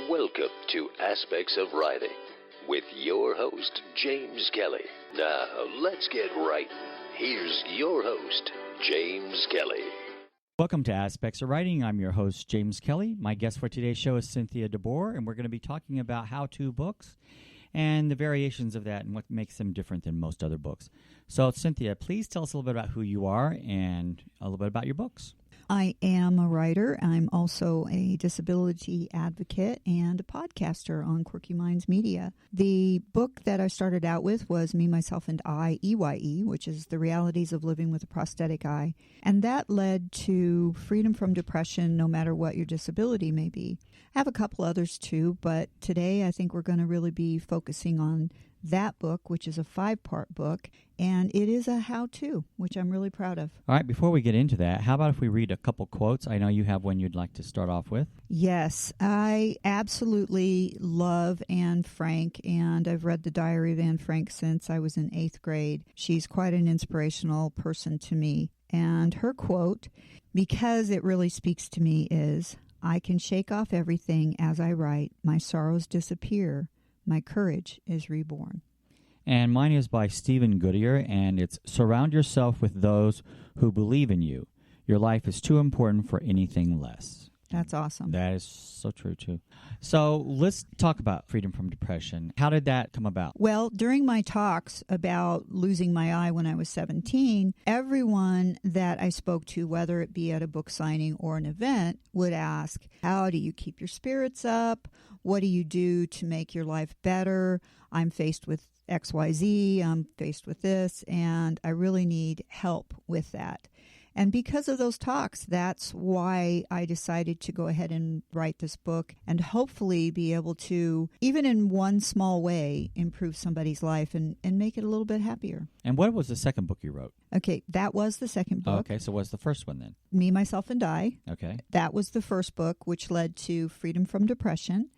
Welcome to Aspects of Writing with your host, James Kelly. Now, let's get writing. Here's your host, James Kelly. Welcome to Aspects of Writing. I'm your host, James Kelly. My guest for today's show is Cynthia De Boer, and we're going to be talking about how-to books and the variations of that and what makes them different than most other books. So, Cynthia, please tell us a little bit about who you are and a little bit about your books. I am a writer. I'm also a disability advocate and a podcaster on Quirky Minds Media. The book that I started out with was Me, Myself, and I, EYE, which is The Realities of Living with a Prosthetic Eye. And that led to freedom from depression, no matter what your disability may be. I have a couple others too, but today I think we're going to really be focusing on that book, which is a 5-part book, and it is a how-to, which I'm really proud of. All right, before we get into that, how about if we read a couple quotes? I know you have one you'd like to start off with. Yes, I absolutely love Anne Frank, and I've read the Diary of Anne Frank since I was in 8th grade. She's quite an inspirational person to me. And her quote, because it really speaks to me, is, "I can shake off everything as I write. My sorrows disappear. My courage is reborn." And mine is by Stephen Goodyear, and it's surround yourself with those who believe in you. Your life is too important for anything less. That's awesome. That is so true, too. So let's talk about freedom from depression. How did that come about? Well, during my talks about losing my eye when I was 17, everyone that I spoke to, whether it be at a book signing or an event, would ask, how do you keep your spirits up? What do you do to make your life better? I'm faced with XYZ, I'm faced with this, and I really need help with that. And because of those talks, that's why I decided to go ahead and write this book and hopefully be able to, even in one small way, improve somebody's life and make it a little bit happier. And what was the second book you wrote? Okay, that was the second book. Okay, so what's the first one then? Me, Myself, and I. Okay. That was the first book, which led to Freedom from Depression.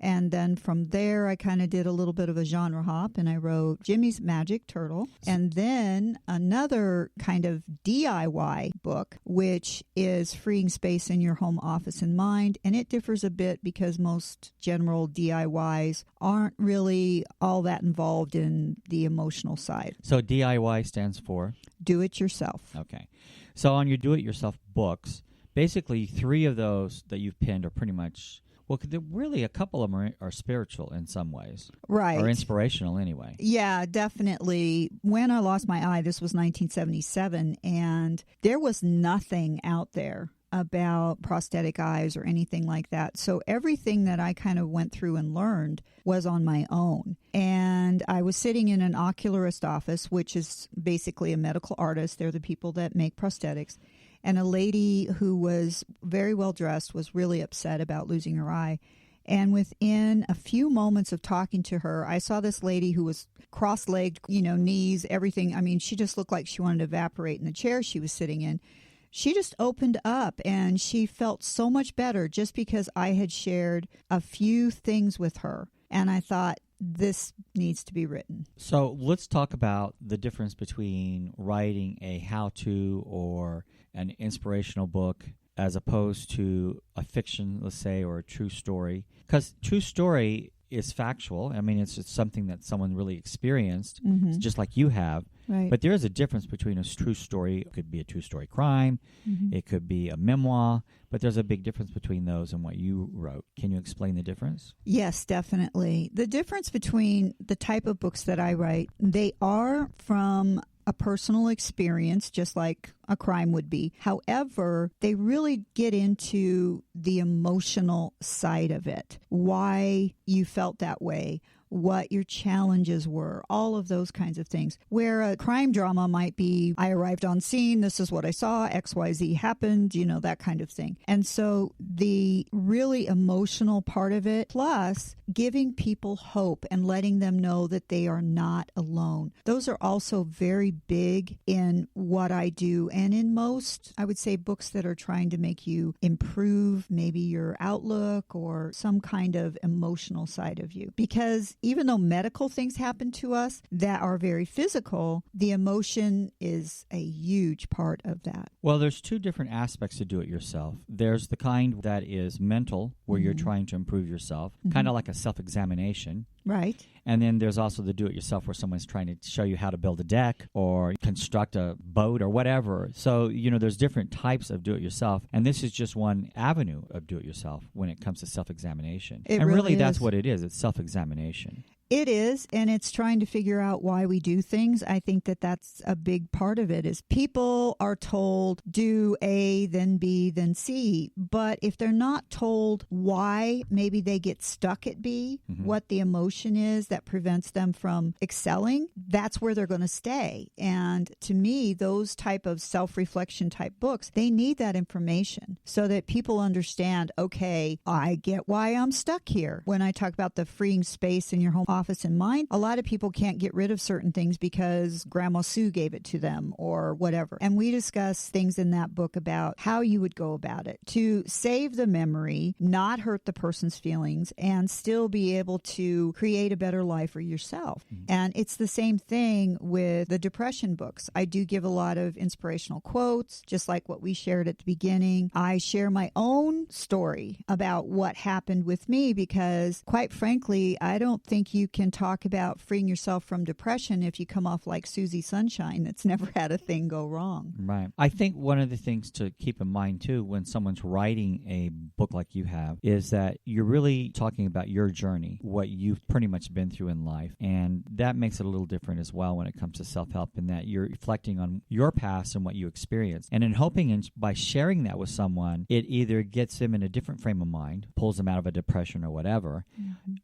And then from there, I kind of did a little bit of a genre hop, and I wrote Jimmy's Magic Turtle. And then another kind of DIY book, which is Freeing Space in Your Home, Office, and Mind. And it differs a bit because most general DIYs aren't really all that involved in the emotional side. So DIY stands for? Do it yourself. Okay. So on your do-it-yourself books, basically 3 of those that you've penned are pretty much... Well, really, a couple of them are spiritual in some ways. Right. Or inspirational anyway. Yeah, definitely. When I lost my eye, this was 1977, and there was nothing out there about prosthetic eyes or anything like that. So everything that I kind of went through and learned was on my own. And I was sitting in an ocularist office, which is basically a medical artist. They're the people that make prosthetics. And a lady who was very well dressed was really upset about losing her eye. And within a few moments of talking to her, I saw this lady who was cross-legged, knees, everything. I mean, she just looked like she wanted to evaporate in the chair she was sitting in. She just opened up and she felt so much better just because I had shared a few things with her. And I thought, this needs to be written. So let's talk about the difference between writing a how-to or an inspirational book as opposed to a fiction, let's say, or a true story. Because true story is factual. I mean, it's just something that someone really experienced, Mm-hmm. just like you have. Right. But there is a difference between a true story. It could be a true story crime. Mm-hmm. It could be a memoir. But there's a big difference between those and what you wrote. Can you explain the difference? Yes, definitely. The difference between the type of books that I write, they are from a personal experience, just like a crime would be. However, they really get into the emotional side of it, why you felt that way, what your challenges were, all of those kinds of things. Where a crime drama might be, I arrived on scene, this is what I saw, XYZ happened, that kind of thing. And so the really emotional part of it, plus giving people hope and letting them know that they are not alone. Those are also very big in what I do and in most, I would say, books that are trying to make you improve maybe your outlook or some kind of emotional side of you. Because even though medical things happen to us that are very physical, the emotion is a huge part of that. Well, there's two different aspects to do-it-yourself. There's the kind that is mental, where you're trying to improve yourself, kind of like a self-examination. Right. And then there's also the do-it-yourself where someone's trying to show you how to build a deck or construct a boat or whatever. So, there's different types of do-it-yourself, and this is just one avenue of do-it-yourself when it comes to self-examination. And really is. That's what it is. It's self-examination. It is, and it's trying to figure out why we do things. I think that that's a big part of it, is people are told do A, then B, then C. But if they're not told why maybe they get stuck at B, what the emotion is that prevents them from excelling, that's where they're going to stay. And to me, those type of self-reflection type books, they need that information so that people understand, okay, I get why I'm stuck here. When I talk about the freeing space in your home office and mind, a lot of people can't get rid of certain things because Grandma Sue gave it to them or whatever. And we discuss things in that book about how you would go about it to save the memory, not hurt the person's feelings, and still be able to create a better life for yourself. And it's the same thing with the depression books. I do give a lot of inspirational quotes, just like what we shared at the beginning. I share my own story about what happened with me because, quite frankly, I don't think you can talk about freeing yourself from depression if you come off like Susie Sunshine that's never had a thing go wrong. Right. I think one of the things to keep in mind, too, when someone's writing a book like you have, is that you're really talking about your journey, what you've pretty much been through in life. And that makes it a little different as well when it comes to self-help, in that you're reflecting on your past and what you experienced. And in hoping by sharing that with someone, it either gets them in a different frame of mind, pulls them out of a depression or whatever,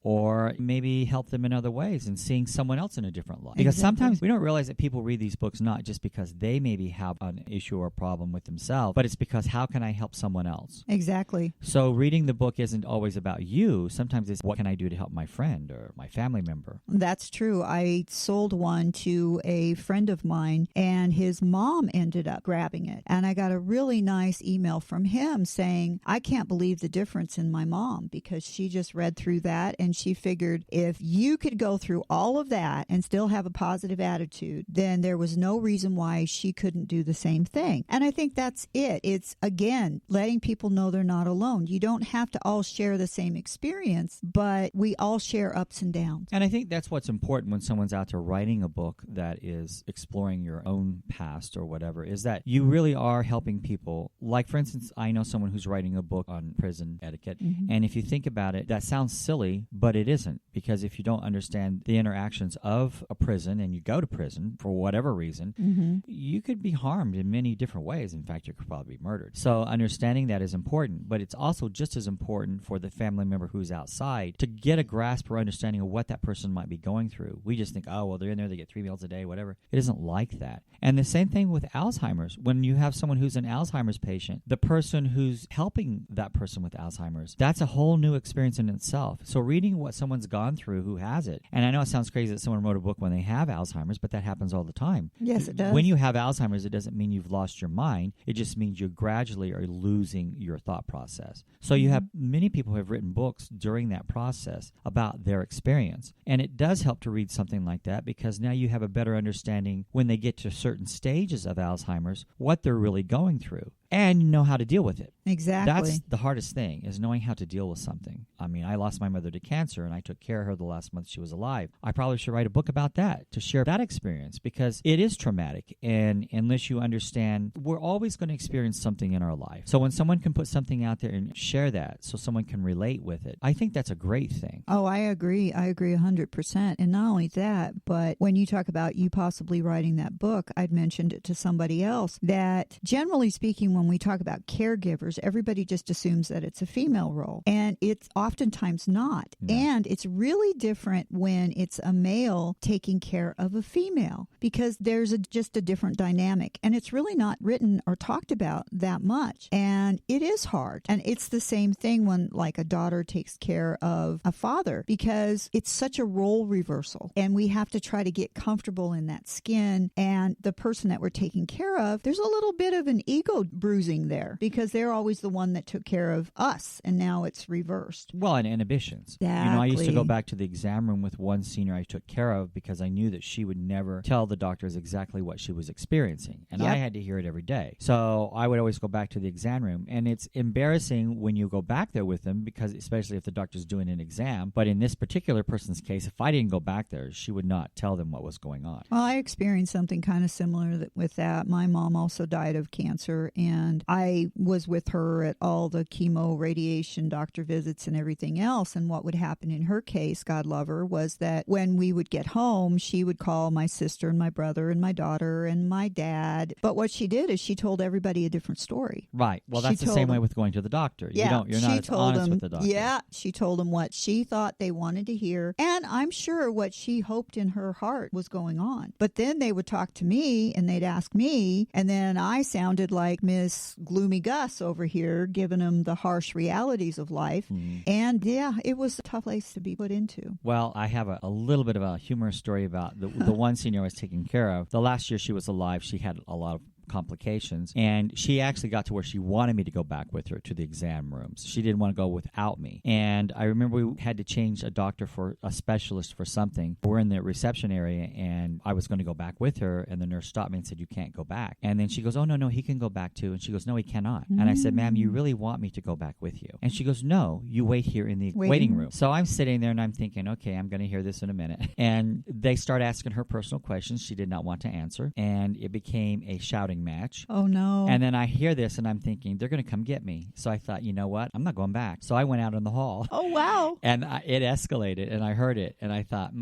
or maybe help them in other ways and seeing someone else in a different light. Because sometimes we don't realize that people read these books not just because they maybe have an issue or a problem with themselves, but it's because how can I help someone else? Exactly. So reading the book isn't always about you. Sometimes it's what can I do to help my friend or my family member? That's true. I sold one to a friend of mine and his mom ended up grabbing it. And I got a really nice email from him saying, I can't believe the difference in my mom because she just read through that and she figured if you could go through all of that and still have a positive attitude, then there was no reason why she couldn't do the same thing. And I think that's it. It's, again, letting people know they're not alone. You don't have to all share the same experience, but we all share ups and downs. And I think that's what's important when someone's out there writing a book that is exploring your own past or whatever, is that you really are helping people. Like, for instance, I know someone who's writing a book on prison etiquette. And if you think about it, that sounds silly, but it isn't. Because if you don't understand the interactions of a prison and you go to prison for whatever reason, you could be harmed in many different ways. In fact, you could probably be murdered. So understanding that is important, but it's also just as important for the family member who's outside to get a grasp or understanding of what that person might be going through. We just think, oh, well, they're in there, they get 3 meals a day, whatever. It isn't like that. And the same thing with Alzheimer's. When you have someone who's an Alzheimer's patient, the person who's helping that person with Alzheimer's, that's a whole new experience in itself. So reading what someone's gone through who has it, and I know it sounds crazy that someone wrote a book when they have Alzheimer's, but that happens all the time. Yes, it does. When you have Alzheimer's, it doesn't mean you've lost your mind. It just means you gradually are losing your thought process. So you have many people who have written books during that process about their experience. And it does help to read something like that because now you have a better understanding when they get to certain stages of Alzheimer's, what they're really going through. And you know how to deal with it. Exactly. That's the hardest thing, is knowing how to deal with something. I mean, I lost my mother to cancer, and I took care of her the last month she was alive. I probably should write a book about that, to share that experience, because it is traumatic. And unless you understand, we're always going to experience something in our life. So when someone can put something out there and share that so someone can relate with it, I think that's a great thing. Oh, I agree. I agree 100%. And not only that, but when you talk about you possibly writing that book, I'd mentioned it to somebody else that generally speaking, when we talk about caregivers, everybody just assumes that it's a female role. And it's oftentimes not. No. And it's really different when it's a male taking care of a female because there's just a different dynamic. And it's really not written or talked about that much. And it is hard. And it's the same thing when like a daughter takes care of a father because it's such a role reversal. And we have to try to get comfortable in that skin. And the person that we're taking care of, there's a little bit of an ego bruising there because they're always the one that took care of us, and now it's reversed. Well, and inhibitions. Exactly. I used to go back to the exam room with one senior I took care of because I knew that she would never tell the doctors exactly what she was experiencing, and I had to hear it every day. So I would always go back to the exam room, and it's embarrassing when you go back there with them because especially if the doctor's doing an exam. But in this particular person's case, if I didn't go back there, she would not tell them what was going on. Well, I experienced something kind of similar with that. My mom also died of cancer, and I was with her at all the chemo, radiation, doctor visits, and everything else. And what would happen in her case, God love her, was that when we would get home, she would call my sister and my brother and my daughter and my dad. But what she did is she told everybody a different story. Right. Well, that's the same way with going to the doctor. Yeah, you're not as honest with the doctor. Yeah, she told them what she thought they wanted to hear, and I'm sure what she hoped in her heart was going on. But then they would talk to me, and they'd ask me, and then I sounded like Miss Gloomy Gus over here, giving them the harsh realities of life. And yeah, it was a tough place to be put into. Well, I have a little bit of a humorous story about the one senior I was taking care of. The last year she was alive, she had a lot of complications, and she actually got to where she wanted me to go back with her to the exam rooms. She didn't want to go without me, and I remember we had to change a doctor for a specialist for something. We're in the reception area, and I was going to go back with her, and the nurse stopped me and said, "You can't go back." And then she goes, "Oh, no, he can go back too." And she goes, "No, he cannot." And I said, "Ma'am, you really want me to go back with you?" And she goes, "No, you wait here in the waiting room." So I'm sitting there and I'm thinking, okay, I'm going to hear this in a minute. And they start asking her personal questions she did not want to answer, and it became a shouting match. Oh, no. And then I hear this, and I'm thinking, they're going to come get me. So I thought, you know what? I'm not going back. So I went out in the hall. Oh, wow. And it escalated, and I heard it. And I thought,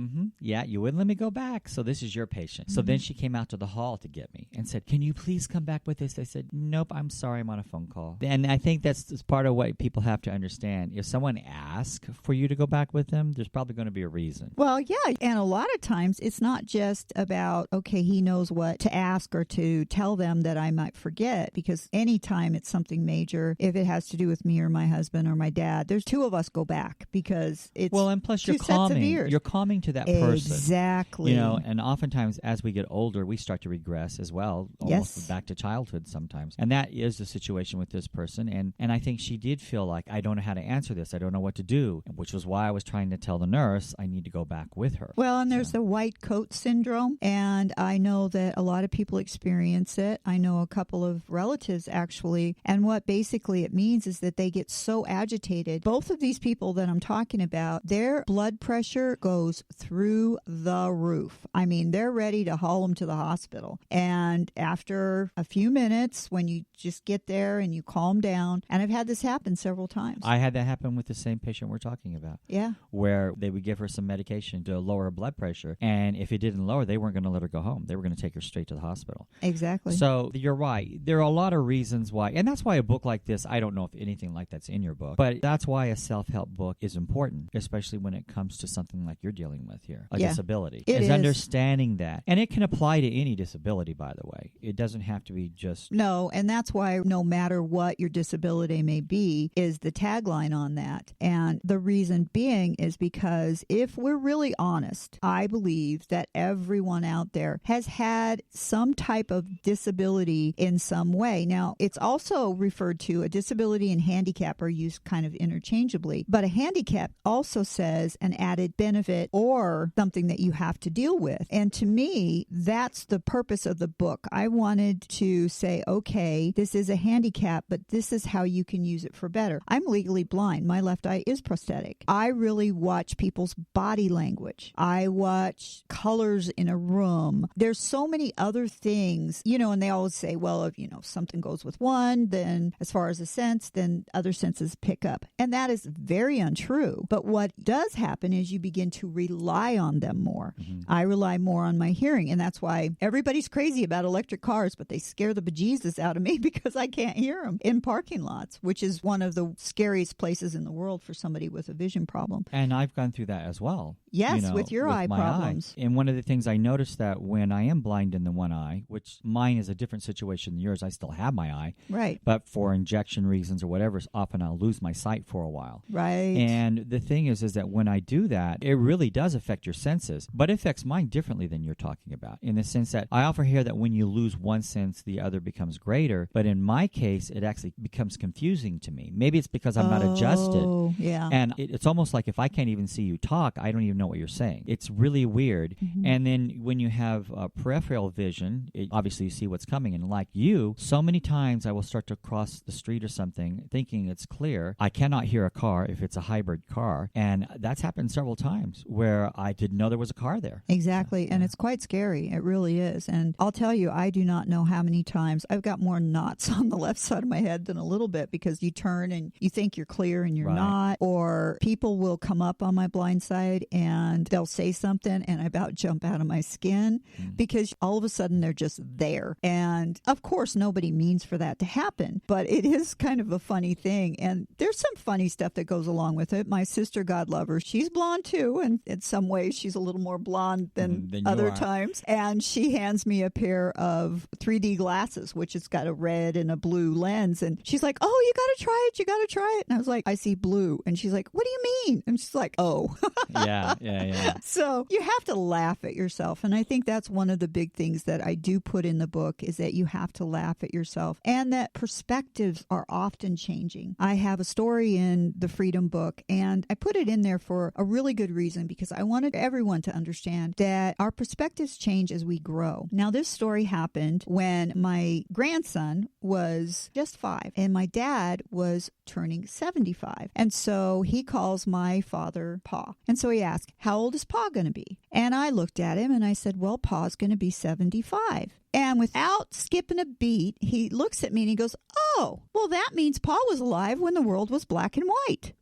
yeah, you wouldn't let me go back. So this is your patient. So then she came out to the hall to get me and said, "Can you please come back with us?" I said, "Nope, I'm sorry. I'm on a phone call." And I think that's part of what people have to understand. If someone asks for you to go back with them, there's probably going to be a reason. Well, yeah. And a lot of times it's not just about, okay, he knows what to ask or to tell them that I might forget, because anytime it's something major, if it has to do with me or my husband or my dad, there's two of us go back because it's and plus you're calming. You're calming to that person. Exactly. And oftentimes as we get older, we start to regress as well, almost back to childhood sometimes. And that is the situation with this person. And I think she did feel like, I don't know how to answer this. I don't know what to do, which was why I was trying to tell the nurse I need to go back with her. Well, and there's the white coat syndrome, and I know that a lot of people experience it. I know a couple of relatives actually, and what basically it means is that they get so agitated. Both of these people that I'm talking about, their blood pressure goes through the roof. I mean, they're ready to haul them to the hospital. And after a few minutes, when you just get there and you calm down, and I've had this happen several times. I had that happen with the same patient we're talking about. Yeah. Where they would give her some medication to lower her blood pressure, and if it didn't lower, they weren't going to let her go home. They were going to take her straight to the hospital. Exactly. So you're right. There are a lot of reasons why, and that's why a book like this, I don't know if anything like that's in your book, but that's why a self-help book is important, especially when it comes to something like you're dealing with here, a disability. It is understanding that. And it can apply to any disability, by the way. It doesn't have to be just... No, and that's why no matter what your disability may be is the tagline on that. And the reason being is because if we're really honest, I believe that everyone out there has had some type of disability in some way. Now, it's also referred to, a disability and handicap are used kind of interchangeably, but a handicap also says an added benefit or something that you have to deal with. And to me, that's the purpose of the book. I wanted to say, okay, this is a handicap, but this is how you can use it for better. I'm legally blind. My left eye is prosthetic. I really watch people's body language. I watch colors in a room. There's so many other things, and they always say, well, if, something goes with one, then as far as a sense, then other senses pick up. And that is very untrue. But what does happen is you begin to rely on them more. I rely more on my hearing. And that's why everybody's crazy about electric cars, but they scare the bejesus out of me because I can't hear them in parking lots, which is one of the scariest places in the world for somebody with a vision problem. And I've gone through that as well. Yes, with your eye problems. And one of the things I noticed that when I am blind in the one eye, which mine is a different situation than yours, I still have my eye. Right. But for injection reasons or whatever, often I'll lose my sight for a while. Right. And the thing is that when I do that, it really does affect your senses, but it affects mine differently than you're talking about, in the sense that I often hear that when you lose one sense, the other becomes greater. But in my case, it actually becomes confusing to me. Maybe it's because I'm not adjusted. Yeah. And it's almost like if I can't even see you talk, I don't even know what you're saying. It's really weird. Mm-hmm. And then when you have peripheral vision, obviously you see what's coming. And like you, so many times I will start to cross the street or something thinking it's clear. I cannot hear a car if it's a hybrid car. And that's happened several times where I didn't know there was a car there. Exactly. So, and it's quite scary. It really is. And I'll tell you, I do not know how many times I've got more knots on the left side of my head than a little bit, because you turn and you think you're clear and you're not. Or people will come up on my blind side and they'll say something and I about jump out of my skin because all of a sudden they're just there. And of course, nobody means for that to happen, but it is kind of a funny thing. And there's some funny stuff that goes along with it. My sister, God love her, she's blonde too. And in some ways, she's a little more blonde than other times. And she hands me a pair of 3D glasses, which has got a red and a blue lens. And she's like, oh, you got to try it. You got to try it. And I was like, I see blue. And she's like, what do you mean? And she's like, oh. Yeah. So you have to laugh at yourself. And I think that's one of the big things that I do put in the book, is that you have to laugh at yourself and that perspectives are often changing. I have a story in the Freedom book, and I put it in there for a really good reason, because I wanted everyone to understand that our perspectives change as we grow. Now, this story happened when my grandson was just 5 and my dad was turning 75. And so he calls my father Pa. And so he asked, how old is Pa going to be? And I looked at him and I said, well, Pa's going to be 75. And without skipping a beat, he looks at me and he goes, oh, well, that means Pa was alive when the world was black and white.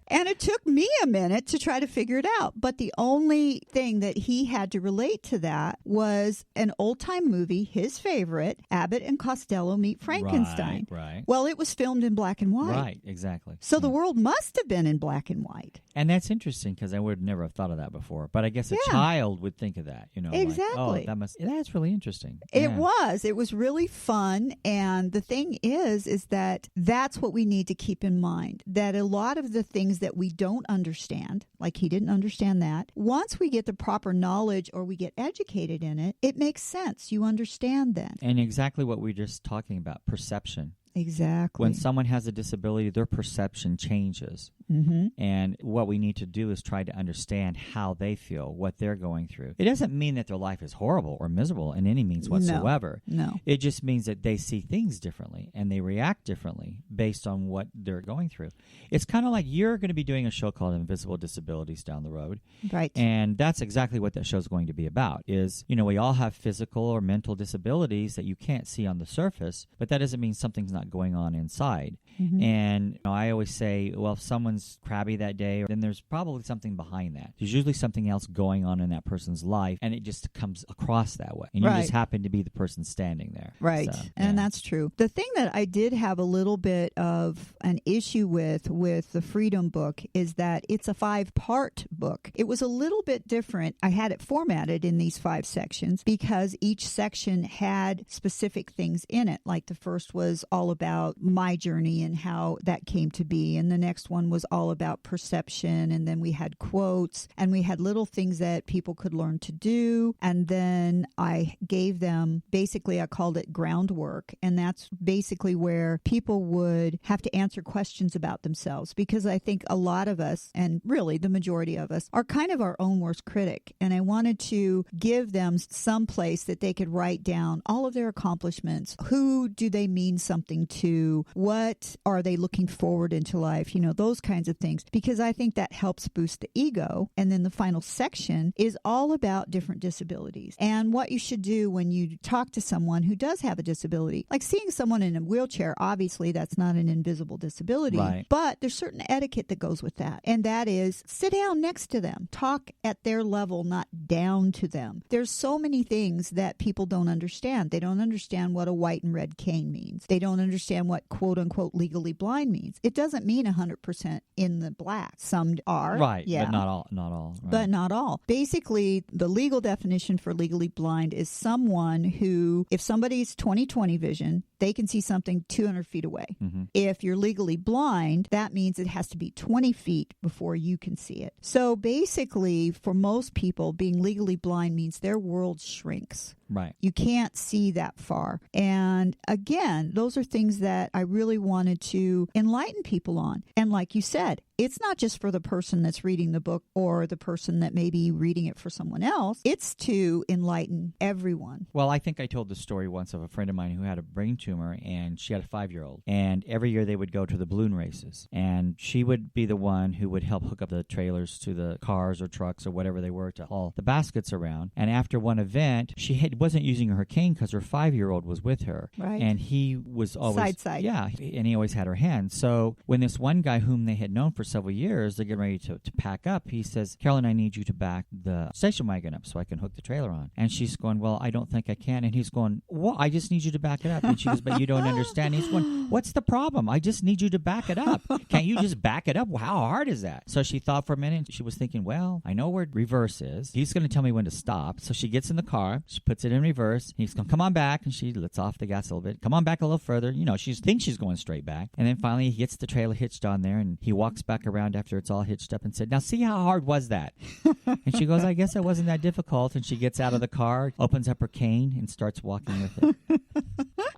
And it took me a minute to try to figure it out. But the only thing that he had to relate to that was an old-time movie, his favorite, Abbott and Costello Meet Frankenstein. Right. Well, it was filmed in black and white. Right, exactly. So the world must have been in black and white. And that's interesting, because I would never have thought of that before. But I guess a child would think of that, Exactly. Like, that's really interesting. It was really fun. And the thing is that that's what we need to keep in mind, that a lot of the things that we don't understand, like he didn't understand that, once we get the proper knowledge or we get educated in it, it makes sense. You understand then. And exactly what we were just talking about, perception. Exactly. When someone has a disability, their perception changes. Mm-hmm. And what we need to do is try to understand how they feel, what they're going through. It doesn't mean that their life is horrible or miserable in any means whatsoever. No. It just means that they see things differently and they react differently based on what they're going through. It's kind of like you're going to be doing a show called Invisible Disabilities down the road. Right. And that's exactly what that show is going to be about, is, we all have physical or mental disabilities that you can't see on the surface, but that doesn't mean something's not going on inside. Mm-hmm. And I always say, well, if someone's crabby that day, then there's probably something behind that. There's usually something else going on in that person's life, and it just comes across that way. And you just happen to be the person standing there. Right. So, and that's true. The thing that I did have a little bit of an issue with the Freedom book is that it's a 5-part book. It was a little bit different. I had it formatted in these 5 sections because each section had specific things in it. Like the first was all about my journey and how that came to be. And the next one was all about perception. And then we had quotes and we had little things that people could learn to do. And then I gave them, basically I called it groundwork. And that's basically where people would have to answer questions about themselves, because I think a lot of us, and really the majority of us, are kind of our own worst critic. And I wanted to give them some place that they could write down all of their accomplishments. Who do they mean something to? What are they looking forward into life? Those kinds of things, because I think that helps boost the ego. And then the final section is all about different disabilities and what you should do when you talk to someone who does have a disability. Like seeing someone in a wheelchair, obviously that's not an invisible disability, but there's certain etiquette that goes with that. And that is sit down next to them, talk at their level, not down to them. There's so many things that people don't understand. They don't understand what a white and red cane means. They don't understand what quote unquote legally blind means. It doesn't mean 100% in the black. Some are. Right, yeah. but not all. Not all. Right. But not all. Basically, the legal definition for legally blind is someone who, if somebody's 20/20 vision, they can see something 200 feet away. Mm-hmm. If you're legally blind, that means it has to be 20 feet before you can see it. So basically, for most people, being legally blind means their world shrinks. Right. You can't see that far. And again, those are things that I really wanted to enlighten people on. And like you said, it's not just for the person that's reading the book or the person that may be reading it for someone else. It's to enlighten everyone. Well, I think I told the story once of a friend of mine who had a brain tumor, and she had a 5-year-old. And every year they would go to the balloon races. And she would be the one who would help hook up the trailers to the cars or trucks or whatever they were to haul the baskets around. And after one event, she wasn't using her cane because her 5-year-old was with her. Right. And he was always... Side. Yeah. And he always had her hand. So when this one guy whom they had known for several years, they're getting ready to pack up, he says, Carolyn, I need you to back the station wagon up so I can hook the trailer on. And she's going, well, I don't think I can. And he's going, well, I just need you to back it up. And she goes, but you don't understand. And he's going, what's the problem? I just need you to back it up. Can't you just back it up? How hard is that? So she thought for a minute. She was thinking, well, I know where reverse is. He's going to tell me when to stop. So she gets in the car. She puts it in reverse. He's going, come on back. And she lets off the gas a little bit. Come on back a little further. You know, she thinks she's going straight back. And then finally he gets the trailer hitched on there, and he walks back around after it's all hitched up and said, now see how hard was that? And she goes, I guess it wasn't that difficult. And she gets out of the car, opens up her cane, and starts walking with it.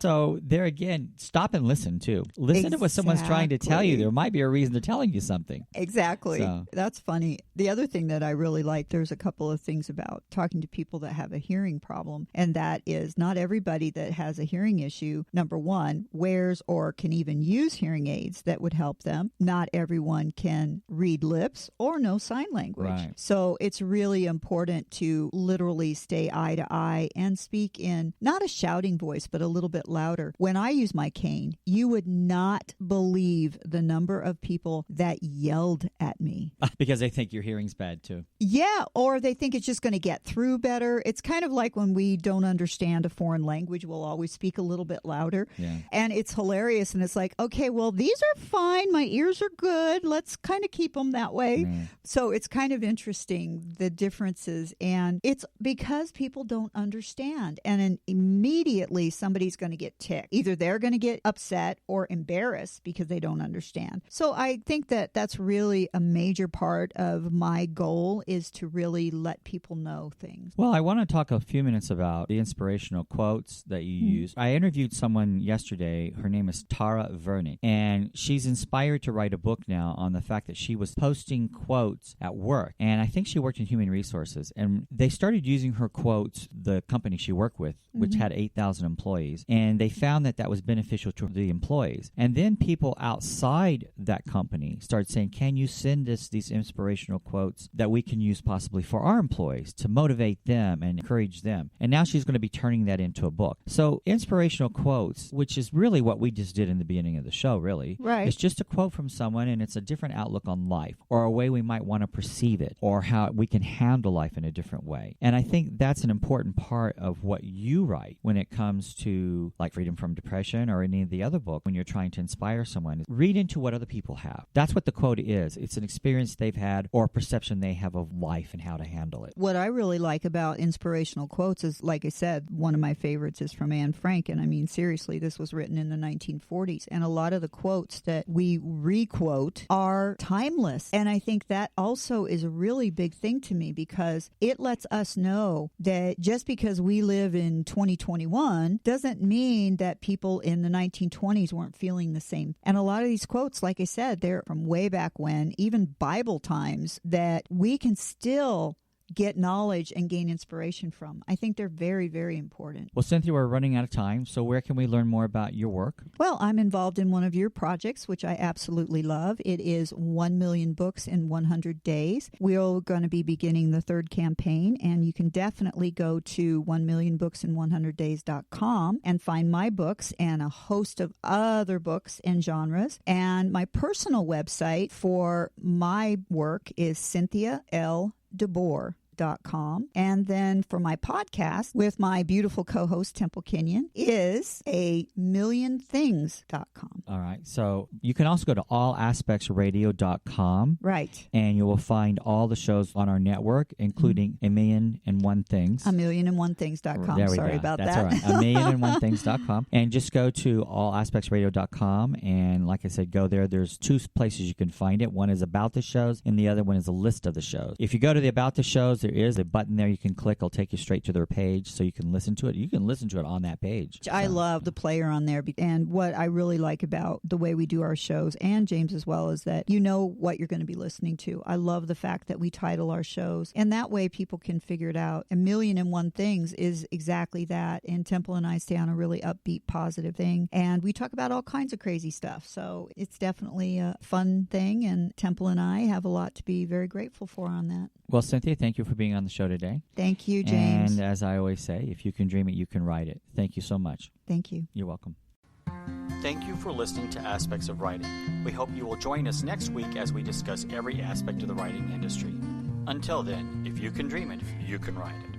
So there again, stop and listen too. Listen to what someone's trying to tell you. There might be a reason they're telling you something. Exactly. So. That's funny. The other thing that I really like, there's a couple of things about talking to people that have a hearing problem, and that is not everybody that has a hearing issue, number one, wears or can even use hearing aids that would help them. Not everyone can read lips or know sign language. Right. So it's really important to literally stay eye to eye and speak in not a shouting voice, but a little bit louder. When I use my cane, you would not believe the number of people that yelled at me. Because they think your hearing's bad too. Yeah, or they think it's just going to get through better. It's kind of like when we don't understand a foreign language, we'll always speak a little bit louder. Yeah. And it's hilarious. And it's like, okay, well, these are fine. My ears are good. Let's kind of keep them that way. Mm. So it's kind of interesting, the differences. And it's because people don't understand. And then immediately somebody's going to get ticked. Either they're going to get upset or embarrassed because they don't understand. So I think that that's really a major part of my goal, is to really let people know things. Well, I want to talk a few minutes about the inspirational quotes that you use. I interviewed someone yesterday. Her name is Tara Vernick, and she's inspired to write a book now on the fact that she was posting quotes at work. And I think she worked in human resources, and they started using her quotes, the company she worked with, which had 8,000 employees, and they found that that was beneficial to the employees. And then people outside that company started saying, can you send us these inspirational quotes that we can use possibly for our employees to motivate them and encourage them? And now she's going to be turning that into a book. So inspirational quotes, which is really what we just did in the beginning of the show, really. Right. It's just a quote from someone, and it's a different outlook on life, or a way we might want to perceive it, or how we can handle life in a different way. And I think that's an important part of what you write when it comes to like Freedom from Depression or any of the other book. When you're trying to inspire someone, read into what other people have. That's what the quote is. It's an experience they've had or a perception they have of life and how to handle it. What I really like about inspirational quotes is, like I said, one of my favorites is from Anne Frank. And I mean, seriously, this was written in the 1940s. And a lot of the quotes that we re-quote are timeless. And I think that also is a really big thing to me, because it lets us know that just because we live in 2021 doesn't mean that people in the 1920s weren't feeling the same. And a lot of these quotes, like I said, they're from way back when, even Bible times, that we can still get knowledge and gain inspiration from. I think they're very, very important. Well, Cynthia, we're running out of time, so where can we learn more about your work? Well, I'm involved in one of your projects, which I absolutely love. It is 1 million books in 100 days. We're going to be beginning the third campaign, and you can definitely go to 1millionbooksin100days.com and find my books and a host of other books and genres. And my personal website for my work is Cynthia De Boer. selfreflection.com. And then for my podcast with my beautiful co-host Temple Kenyon is amillionthings.com. All right. So you can also go to allaspectsradio.com. Right. And you will find all the shows on our network, including A Million and One Things. amillionandonethings.com. There we Sorry go. about That's that. all right. amillionandonethings.com. And just go to allaspectsradio.com. And like I said, go there. There's two places you can find it. One is about the shows, and the other one is a list of the shows. If you go to the about the shows, there is a button there you can click. It'll take you straight to their page so you can listen to it. You can listen to it on that page. I love the player on there. And what I really like about the way we do our shows, and James as well, is that you know what you're going to be listening to. I love the fact that we title our shows, and that way people can figure it out. A Million and One Things is exactly that. And Temple and I stay on a really upbeat, positive thing. And we talk about all kinds of crazy stuff. So it's definitely a fun thing. And Temple and I have a lot to be very grateful for on that. Well, Cynthia, thank you for being on the show today. Thank you, James. And as I always say, if you can dream it, you can write it. Thank you so much. Thank you. You're welcome. Thank you for listening to Aspects of Writing. We hope you will join us next week as we discuss every aspect of the writing industry. Until then, if you can dream it, you can write it.